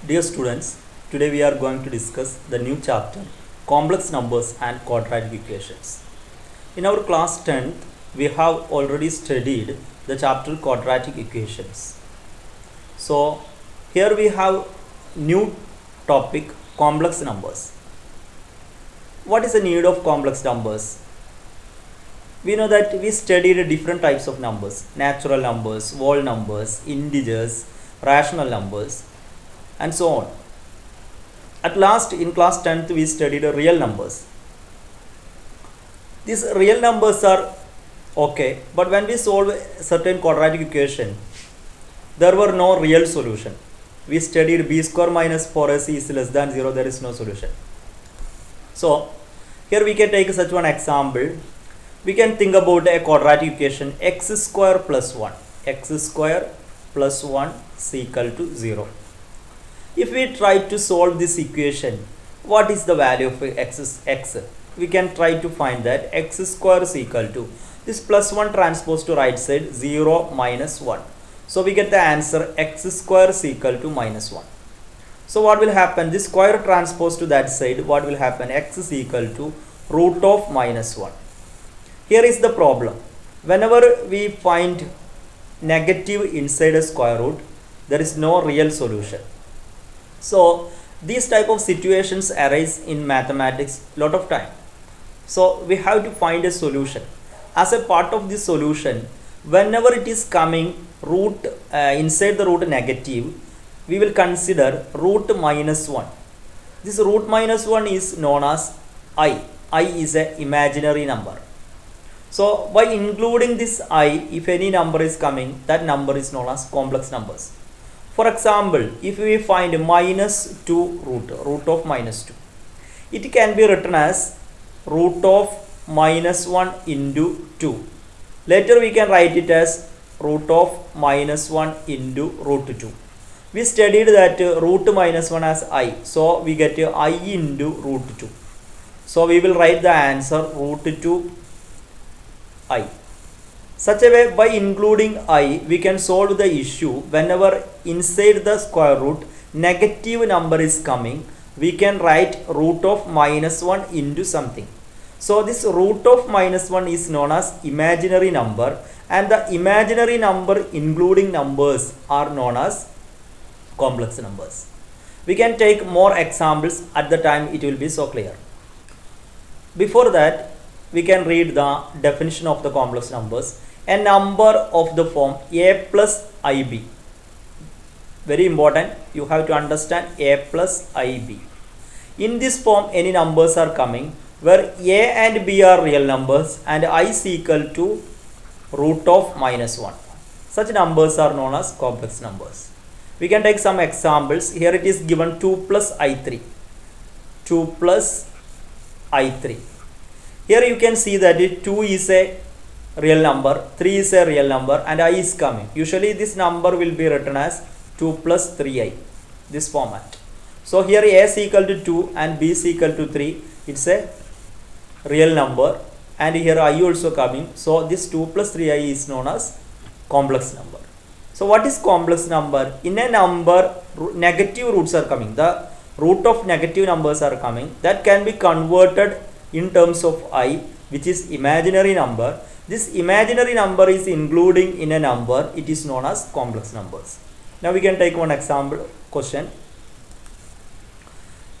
Dear students, today we are going to discuss the new chapter Complex Numbers and Quadratic Equations. In our class 10th, we have already studied the chapter Quadratic Equations. So here we have new topic Complex Numbers. What is the need of complex numbers? We know that we studied different types of numbers: natural numbers, whole numbers, integers, rational numbers, and so on. At last, in class 10th, we studied real numbers. These real numbers are okay, but when we solve a certain quadratic equation, there were no real solution. We studied b square minus 4ac is less than 0, there is no solution. So here we can take such one example. We can think about a quadratic equation x square plus 1. X square plus 1 is equal to 0. If we try to solve this equation, what is the value of x? We can try to find that x square is equal to this plus 1 transpose to right side 0 minus 1. So we get the answer x square is equal to minus 1. So what will happen? This square transpose to that side, what will happen? X is equal to root of minus 1. Here is the problem. Whenever we find negative inside a square root, there is no real solution. So these type of situations arise in mathematics lot of time. So we have to find a solution. As a part of this solution, whenever it is coming root inside the root negative, we will consider root minus 1. This root minus 1 is known as I. I is an imaginary number. So by including this I, if any number is coming, that number is known as complex numbers. For example, if we find minus 2 root of minus 2, it can be written as root of minus 1 into 2. Later we can write it as root of minus 1 into root 2. We studied that root minus 1 as I. So we get I into root 2. So we will write the answer root 2 I. Such a way, by including I, we can solve the issue. Whenever inside the square root negative number is coming, we can write root of minus 1 into something. So this root of minus 1 is known as imaginary number, and the imaginary number including numbers are known as complex numbers. We can take more examples. At the time it will be so clear. Before that, we can read the definition of the complex numbers. A number of the form a plus ib. Very important, you have to understand a plus ib. In this form, any numbers are coming where a and b are real numbers and I is equal to root of minus 1. Such numbers are known as complex numbers. We can take some examples. Here it is given 2 plus i3. 2 plus i3. Here you can see that 2 is a real number, 3 is a real number, and I is coming. Usually this number will be written as 2 plus 3i, this format. So here a is equal to 2 and b is equal to 3. It's a real number, and here I also coming. So this 2 plus 3i is known as complex number. So what is complex number? In a number, negative roots are coming. The root of negative numbers are coming. That can be converted in terms of I, which is imaginary number. This imaginary number is including in a number. It is known as complex numbers. Now we can take one example question.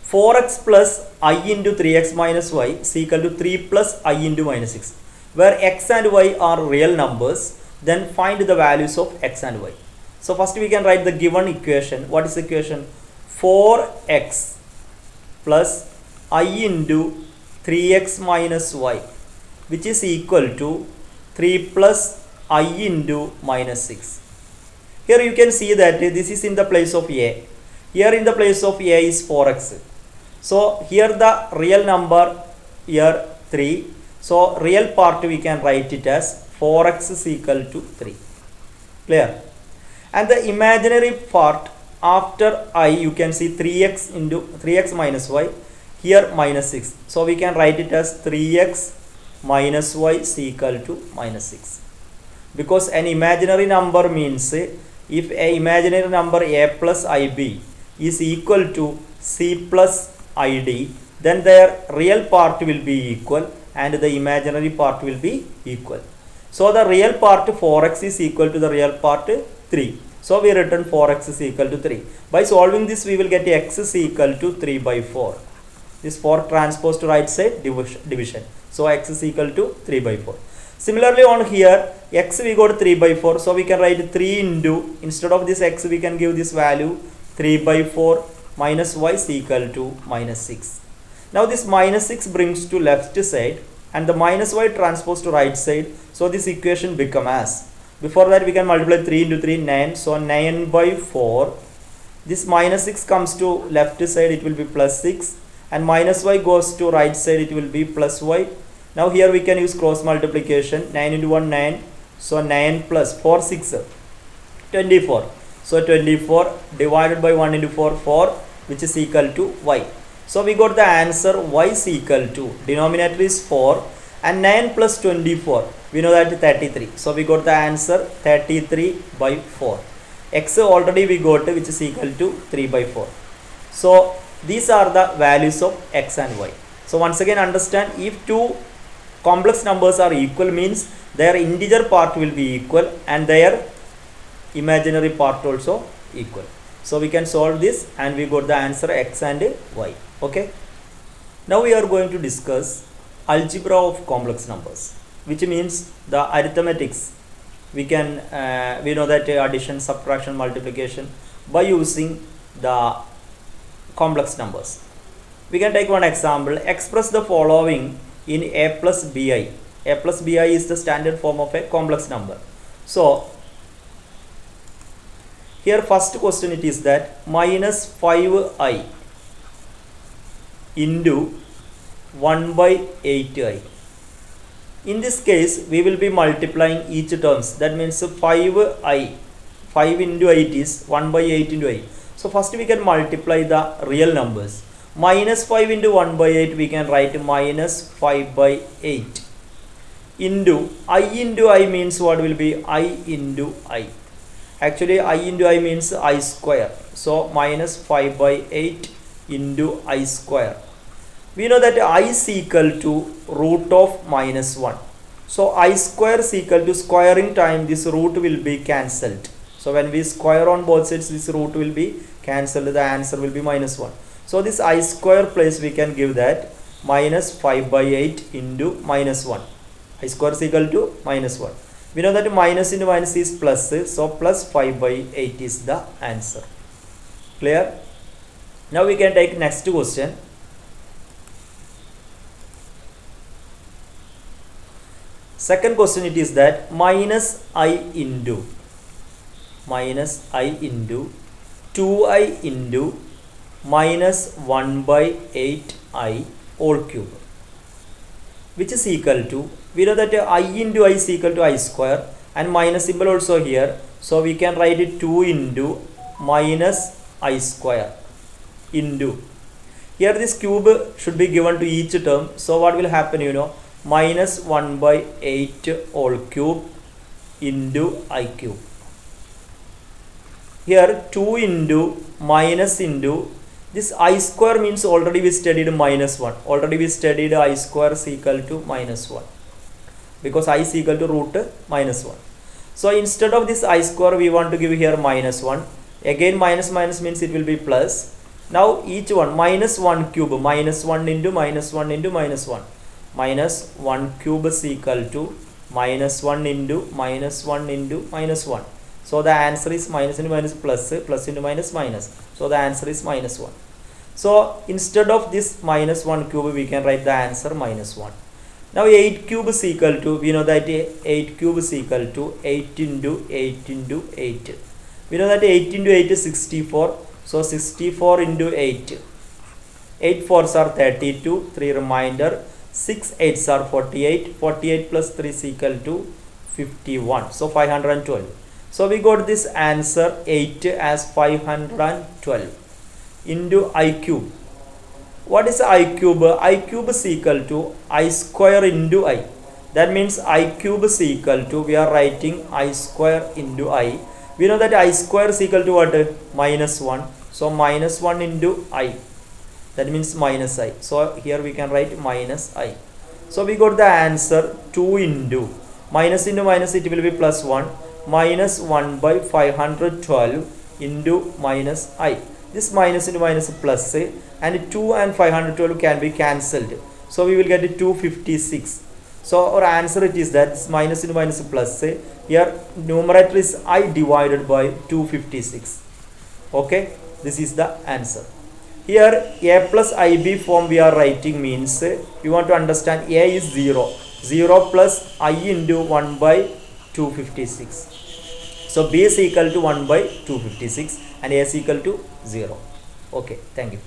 4x plus I into 3x minus y is equal to 3 plus I into minus 6. Where x and y are real numbers, then find the values of x and y. So first we can write the given equation. What is the equation? 4x plus I into 3x minus y, which is equal to 3 plus I into minus 6. Here you can see that this is in the place of a. Here in the place of a is 4x. So here the real number, here 3. So real part we can write it as 4x is equal to 3. Clear? And the imaginary part after I, you can see 3x into 3x minus y. Here minus 6. So we can write it as 3x minus y is equal to minus 6. Because an imaginary number means if a imaginary number a plus ib, is equal to c plus id, then their real part will be equal and the imaginary part will be equal. So the real part 4x is equal to the real part 3. So we return 4x is equal to 3. By solving this, we will get x is equal to 3 by 4. This 4 transpose to right side division. So x is equal to 3 by 4. Similarly on here, x we got 3 by 4. So we can write 3 into, instead of this x we can give this value 3 by 4 minus y is equal to minus 6. Now this minus 6 brings to left side and the minus y transpose to right side. So this equation become as, before that we can multiply 3 into 3, 9. So 9 by 4. This minus 6 comes to left side, it will be plus 6. And minus y goes to right side, it will be plus y. Now here we can use cross multiplication. 9 into 1, 9. So 9 plus 4, 6, 24. So 24 divided by 1 into 4, 4, which is equal to y. So we got the answer y is equal to, denominator is 4 and 9 plus 24, we know that 33. So we got the answer 33 by 4. X already we got, which is equal to 3 by 4. So these are the values of x and y. So once again understand, if two complex numbers are equal means their integer part will be equal and their imaginary part also equal. So we can solve this and we got the answer x and y. Okay. Now we are going to discuss algebra of complex numbers, which means the arithmetics. We can we know that addition, subtraction, multiplication by using the complex numbers. We can take one example. Express the following in a plus bi. A plus bi is the standard form of a complex number. So here first question it is that minus 5i into 1 by 8i. In this case we will be multiplying each terms. That means 5i, 5 into 8 is 1 by 8 into i. So first we can multiply the real numbers. Minus 5 into 1 by 8 we can write minus 5 by 8 into I means what will be I into I. Actually I into I means I square. So minus 5 by 8 into I square. We know that I is equal to root of minus 1. So I square is equal to squaring time this root will be cancelled. So when we square on both sides this root will be cancelled. The answer will be minus 1. So this I square place we can give that minus 5 by 8 into minus 1. I square is equal to minus 1. We know that minus into minus is plus. So plus 5 by 8 is the answer. Clear? Now we can take next question. Second question it is that minus I into 2i into minus 1 by 8i whole cube, which is equal to, we know that I into I is equal to I square and minus symbol also here. So we can write it 2 into minus I square into, here this cube should be given to each term. So what will happen, you know, minus 1 by 8 whole cube into I cube. Here 2 into minus into this I square means already we studied minus 1. Already we studied I square is equal to minus 1 because I is equal to root minus 1. So instead of this I square we want to give here minus 1. Again minus minus means it will be plus. Now each one minus 1 cube, minus 1 into minus 1 into minus 1. Minus 1 cube is equal to minus 1 into minus 1 into minus 1. So the answer is minus into minus plus, plus into minus minus. So the answer is minus 1. So instead of this minus 1 cube we can write the answer minus 1. Now 8 cube is equal to, we know that 8 cube is equal to 8 into 8 into 8. We know that 8 into 8 is 64. So 64 into 8. 8 4s are 32, 3 remainder. 6 8s are 48. 48 plus 3 is equal to 51. So 512. So we got this answer 8 as 512 into I cube. What is I cube? I cube is equal to I square into I. That means I cube is equal to, we are writing I square into I. We know that I square is equal to what? Minus 1. So minus 1 into I, that means minus I. So here we can write minus I. So we got the answer 2 into minus it will be plus 1 minus 1 by 512 into minus I. This minus into minus plus and 2 and 512 can be cancelled. So we will get 256. So our answer it is that minus into minus plus here numerator is I divided by 256. Okay, this is the answer. Here a plus ib form we are writing means we want to understand a is 0 plus I into 1 by 256. So b is equal to 1 by 256 and a is equal to 0. Okay, thank you.